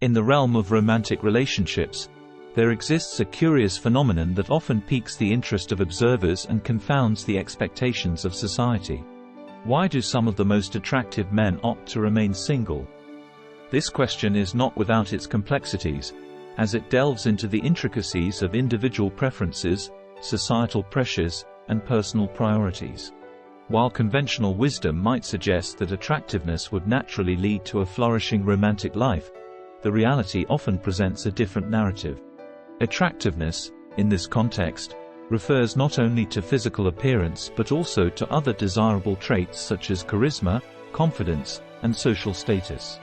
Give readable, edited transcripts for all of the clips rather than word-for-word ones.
In the realm of romantic relationships, there exists a curious phenomenon that often piques the interest of observers and confounds the expectations of society. Why do some of the most attractive men opt to remain single? This question is not without its complexities, as it delves into the intricacies of individual preferences, societal pressures, and personal priorities. While conventional wisdom might suggest that attractiveness would naturally lead to a flourishing romantic life, the reality often presents a different narrative. Attractiveness, in this context, refers not only to physical appearance but also to other desirable traits such as charisma, confidence, and social status.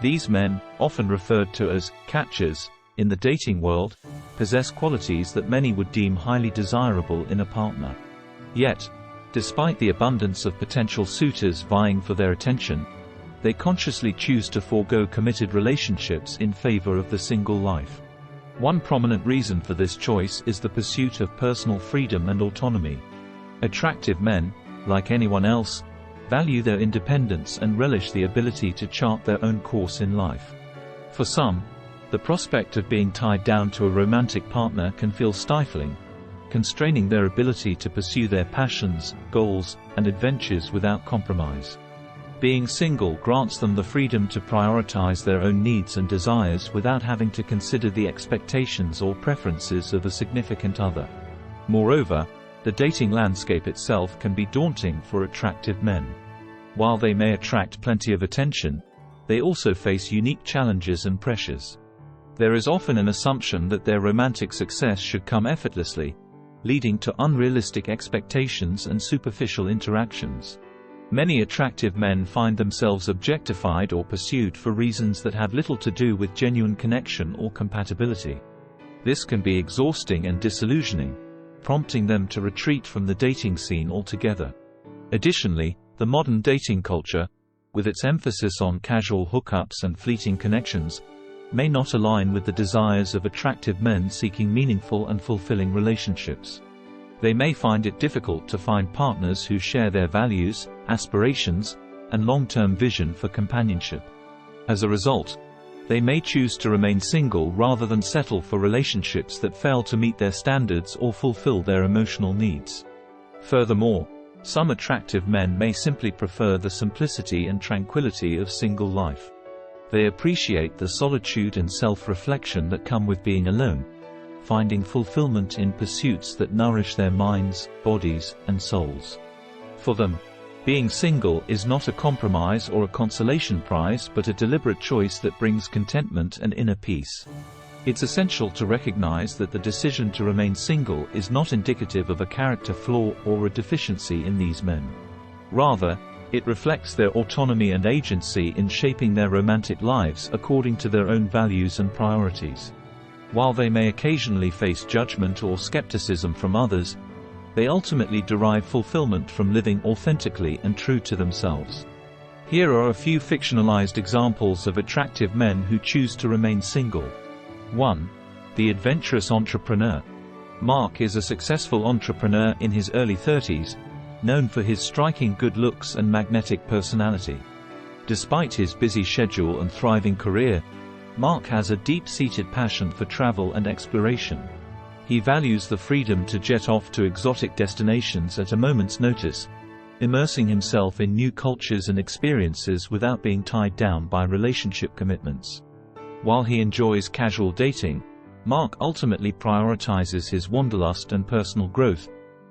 These men, often referred to as catchers in the dating world, possess qualities that many would deem highly desirable in a partner. Yet, despite the abundance of potential suitors vying for their attention, they consciously choose to forego committed relationships in favor of the single life. One prominent reason for this choice is the pursuit of personal freedom and autonomy. Attractive men, like anyone else, value their independence and relish the ability to chart their own course in life. For some, the prospect of being tied down to a romantic partner can feel stifling, constraining their ability to pursue their passions, goals, and adventures without compromise. Being single grants them the freedom to prioritize their own needs and desires without having to consider the expectations or preferences of a significant other. Moreover, the dating landscape itself can be daunting for attractive men. While they may attract plenty of attention, they also face unique challenges and pressures. There is often an assumption that their romantic success should come effortlessly, leading to unrealistic expectations and superficial interactions. Many attractive men find themselves objectified or pursued for reasons that have little to do with genuine connection or compatibility. This can be exhausting and disillusioning, prompting them to retreat from the dating scene altogether. Additionally, the modern dating culture, with its emphasis on casual hookups and fleeting connections, may not align with the desires of attractive men seeking meaningful and fulfilling relationships. They may find it difficult to find partners who share their values, aspirations, and long-term vision for companionship. As a result, they may choose to remain single rather than settle for relationships that fail to meet their standards or fulfill their emotional needs. Furthermore, some attractive men may simply prefer the simplicity and tranquility of single life. They appreciate the solitude and self-reflection that come with being alone, finding fulfillment in pursuits that nourish their minds, bodies, and souls. For them, being single is not a compromise or a consolation prize but a deliberate choice that brings contentment and inner peace. It's essential to recognize that the decision to remain single is not indicative of a character flaw or a deficiency in these men. Rather, it reflects their autonomy and agency in shaping their romantic lives according to their own values and priorities. While they may occasionally face judgment or skepticism from others, they ultimately derive fulfillment from living authentically and true to themselves. Here are a few fictionalized examples of attractive men who choose to remain single. 1. The Adventurous Entrepreneur. Mark is a successful entrepreneur in his early 30s, known for his striking good looks and magnetic personality. Despite his busy schedule and thriving career, Mark has a deep-seated passion for travel and exploration. He values the freedom to jet off to exotic destinations at a moment's notice, immersing himself in new cultures and experiences without being tied down by relationship commitments. While he enjoys casual dating, Mark ultimately prioritizes his wanderlust and personal growth,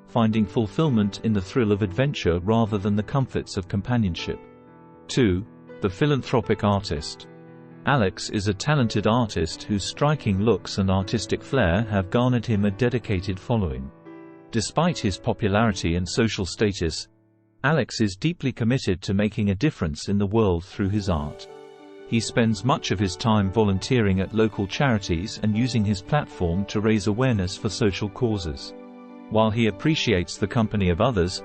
finding fulfillment in the thrill of adventure rather than the comforts of companionship. 2. The Philanthropic Artist. Alex is a talented artist whose striking looks and artistic flair have garnered him a dedicated following. Despite his popularity and social status, Alex is deeply committed to making a difference in the world through his art. He spends much of his time volunteering at local charities and using his platform to raise awareness for social causes. While he appreciates the company of others,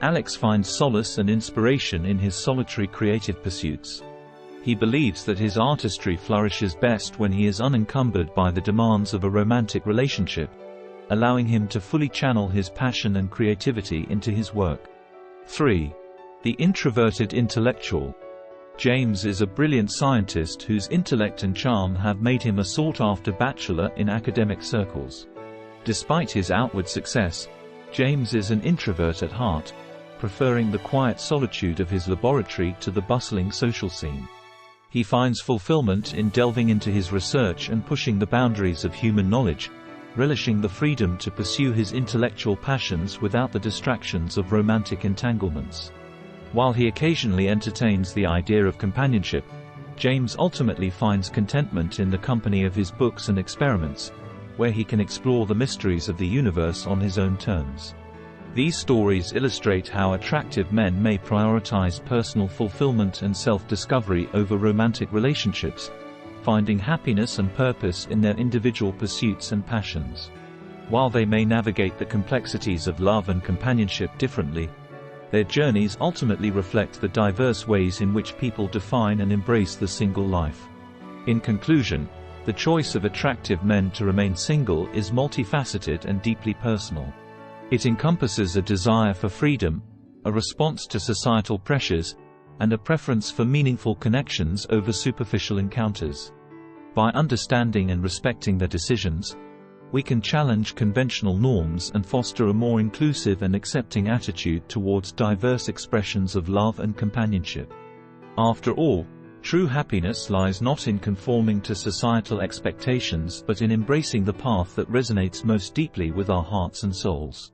Alex finds solace and inspiration in his solitary creative pursuits. He believes that his artistry flourishes best when he is unencumbered by the demands of a romantic relationship, allowing him to fully channel his passion and creativity into his work. 3. The Introverted Intellectual. James is a brilliant scientist whose intellect and charm have made him a sought-after bachelor in academic circles. Despite his outward success, James is an introvert at heart, preferring the quiet solitude of his laboratory to the bustling social scene. He finds fulfillment in delving into his research and pushing the boundaries of human knowledge, relishing the freedom to pursue his intellectual passions without the distractions of romantic entanglements. While he occasionally entertains the idea of companionship, James ultimately finds contentment in the company of his books and experiments, where he can explore the mysteries of the universe on his own terms. These stories illustrate how attractive men may prioritize personal fulfillment and self-discovery over romantic relationships, finding happiness and purpose in their individual pursuits and passions. While they may navigate the complexities of love and companionship differently, their journeys ultimately reflect the diverse ways in which people define and embrace the single life. In conclusion, the choice of attractive men to remain single is multifaceted and deeply personal. It encompasses a desire for freedom, a response to societal pressures, and a preference for meaningful connections over superficial encounters. By understanding and respecting their decisions, we can challenge conventional norms and foster a more inclusive and accepting attitude towards diverse expressions of love and companionship. After all, true happiness lies not in conforming to societal expectations but in embracing the path that resonates most deeply with our hearts and souls.